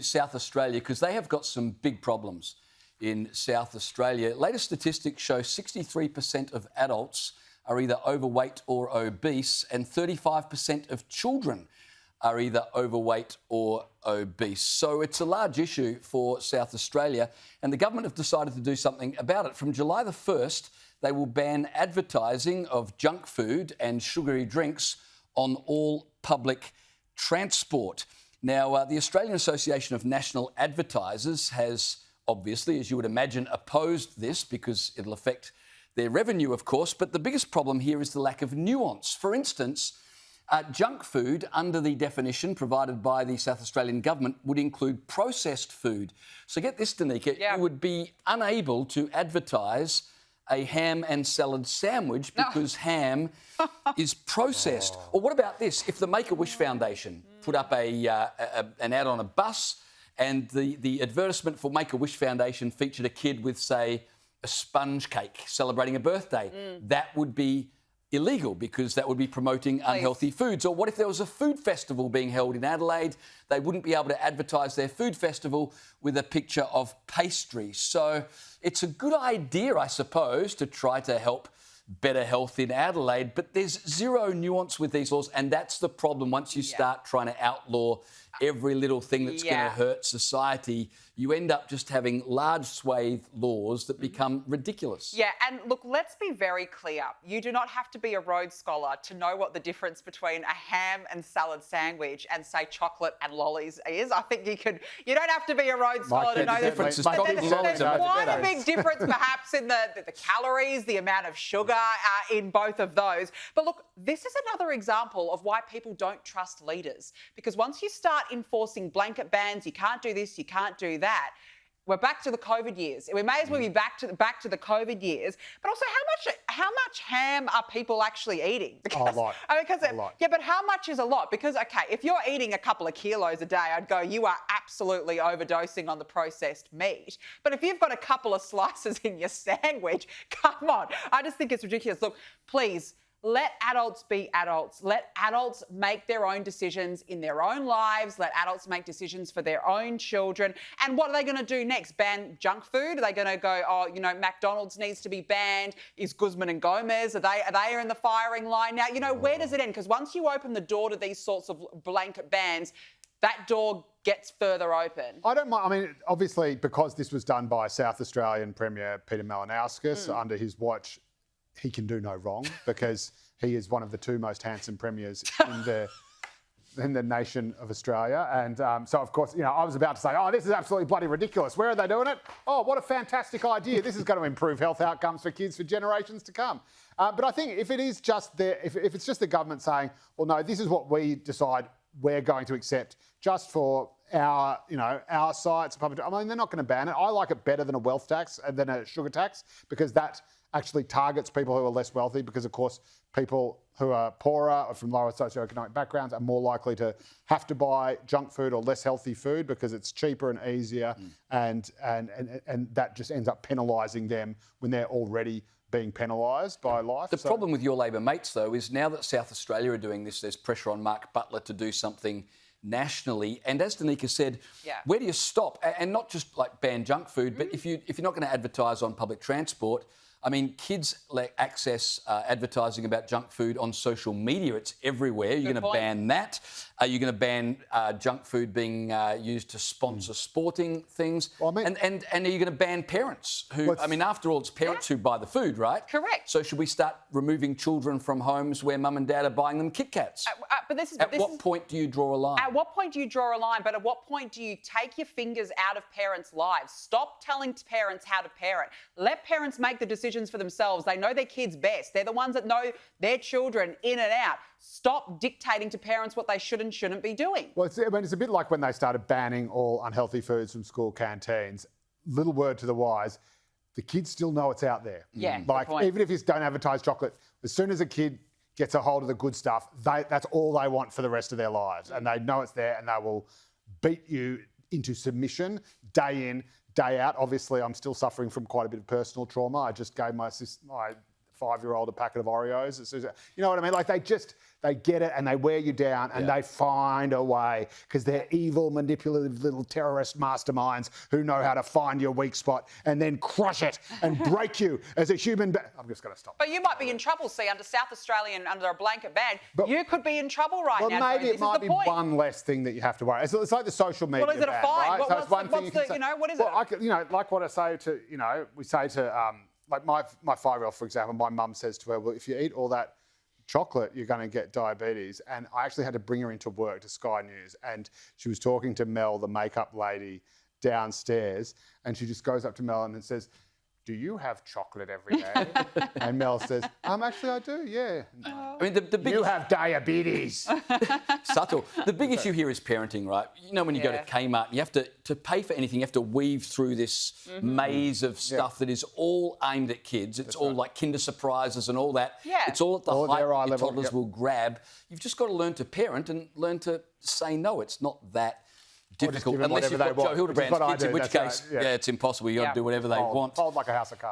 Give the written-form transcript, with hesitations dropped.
South Australia, because they have got some big problems in South Australia. Latest statistics show 63% of adults are either overweight or obese, and 35% of children are either overweight or obese. So it's a large issue for South Australia, and the government have decided to do something about it. From July the 1st, they will ban advertising of junk food and sugary drinks on all public transport. Now, the Australian Association of National Advertisers has obviously, as you would imagine, opposed this because it'll affect their revenue, of course. But the biggest problem here is the lack of nuance. For instance, junk food, under the definition provided by the South Australian government, would include processed food. So get this, Danica, you would be unable to advertise a ham and salad sandwich because ham is processed. Or what about this? If the Make-A-Wish Foundation put up an ad on a bus and the advertisement for Make-A-Wish Foundation featured a kid with, say, a sponge cake celebrating a birthday, that would be illegal because that would be promoting unhealthy foods. Or what if there was a food festival being held in Adelaide? They wouldn't be able to advertise their food festival with a picture of pastry. So it's a good idea, I suppose, to try to help better health in Adelaide, but there's zero nuance with these laws, and that's the problem. Once you start trying to outlaw every little thing that's going to hurt society, you end up just having large swathe laws that become ridiculous. Yeah, and look, let's be very clear. You do not have to be a Rhodes Scholar to know what the difference between a ham and salad sandwich and, say, chocolate and lollies is. I think you don't have to be a Rhodes Scholar to know the difference. There's quite a big difference perhaps in the calories, the amount of sugar in both of those. But look, this is another example of why people don't trust leaders, because once you start enforcing blanket bans, you can't do this, you can't do that, we're back to the COVID years. We may as well be back to the COVID years. But also, how much ham are people actually eating? Because, a lot. A lot. Yeah, but how much is a lot? Because, okay, if you're eating a couple of kilos a day, I'd go, you are absolutely overdosing on the processed meat. But if you've got a couple of slices in your sandwich, come on. I just think it's ridiculous. Look, please, let adults be adults. Let adults make their own decisions in their own lives. Let adults make decisions for their own children. And what are they going to do next? Ban junk food? Are they going to go, oh, you know, McDonald's needs to be banned? Is Guzman and Gomez, are they in the firing line now? You know, where does it end? Because once you open the door to these sorts of blanket bans, that door gets further open. I don't mind. I mean, obviously, because this was done by South Australian Premier Peter Malinauskas under his watch, he can do no wrong because he is one of the two most handsome premiers in the nation of Australia. And so, of course, you know, I was about to say, oh, this is absolutely bloody ridiculous. Where are they doing it? Oh, what a fantastic idea. This is going to improve health outcomes for kids for generations to come. But I think if it is just if it's just the government saying, well, no, this is what we decide we're going to accept just for our sites. I mean, they're not going to ban it. I like it better than a wealth tax and than a sugar tax because that actually targets people who are less wealthy because, of course, people who are poorer or from lower socioeconomic backgrounds are more likely to have to buy junk food or less healthy food because it's cheaper and easier and that just ends up penalising them when they're already being penalised by life. The problem with your Labor mates, though, is now that South Australia are doing this, there's pressure on Mark Butler to do something nationally. And as Danica said, where do you stop? And not just like ban junk food, but if you're not going to advertise on public transport, I mean, kids access advertising about junk food on social media. It's everywhere. You're going to ban that. Are you going to ban junk food being used to sponsor sporting things? Well, I mean, and are you going to ban parents who, I mean, after all, it's parents who buy the food, right? Correct. So should we start removing children from homes where mum and dad are buying them Kit Kats? At what point do you draw a line? At what point do you draw a line? But at what point do you take your fingers out of parents' lives? Stop telling parents how to parent. Let parents make the decisions for themselves. They know their kids best. They're the ones that know their children in and out. Stop dictating to parents what they should and shouldn't be doing. Well, it's a bit like when they started banning all unhealthy foods from school canteens. Little word to the wise, the kids still know it's out there. Yeah, like even if you don't advertise chocolate, as soon as a kid gets a hold of the good stuff, that's all they want for the rest of their lives. And they know it's there and they will beat you into submission day in, day out. Obviously, I'm still suffering from quite a bit of personal trauma. I just gave my 5-year-old a packet of Oreos. You know what I mean? Like they get it and they wear you down and they find a way because they're evil, manipulative little terrorist masterminds who know how to find your weak spot and then crush it and break you as a human being. I'm just going to stop. But you might be in trouble, see, under South Australian, under a blanket ban. You could be in trouble right now. Well, maybe it might be one less thing that you have to worry. It's like the social media. Well, is it a fine? Right? So it's one thing you can say. What is it? Like what I say to, we say to, like my 5-year-old, for example, my mum says to her, well, if you eat all that chocolate, you're going to get diabetes. And I actually had to bring her into work to Sky News. And she was talking to Mel, the makeup lady, downstairs. And she just goes up to Mel and says, do you have chocolate every day? And Mel says, actually I do, yeah. I mean, the big... You have diabetes. Subtle. The big issue here is parenting, right? You know, when you go to Kmart, you have to pay for anything, you have to weave through this maze of stuff that is all aimed at kids. It's all like Kinder Surprises and all that. Yeah. It's all at the height their eye that your level, toddlers will grab. You've just got to learn to parent and learn to say no. It's not that difficult. Unless you've got Joe Hildebrands kids, in which case, it's impossible. You've got to do whatever they want. Fold like a house of cards.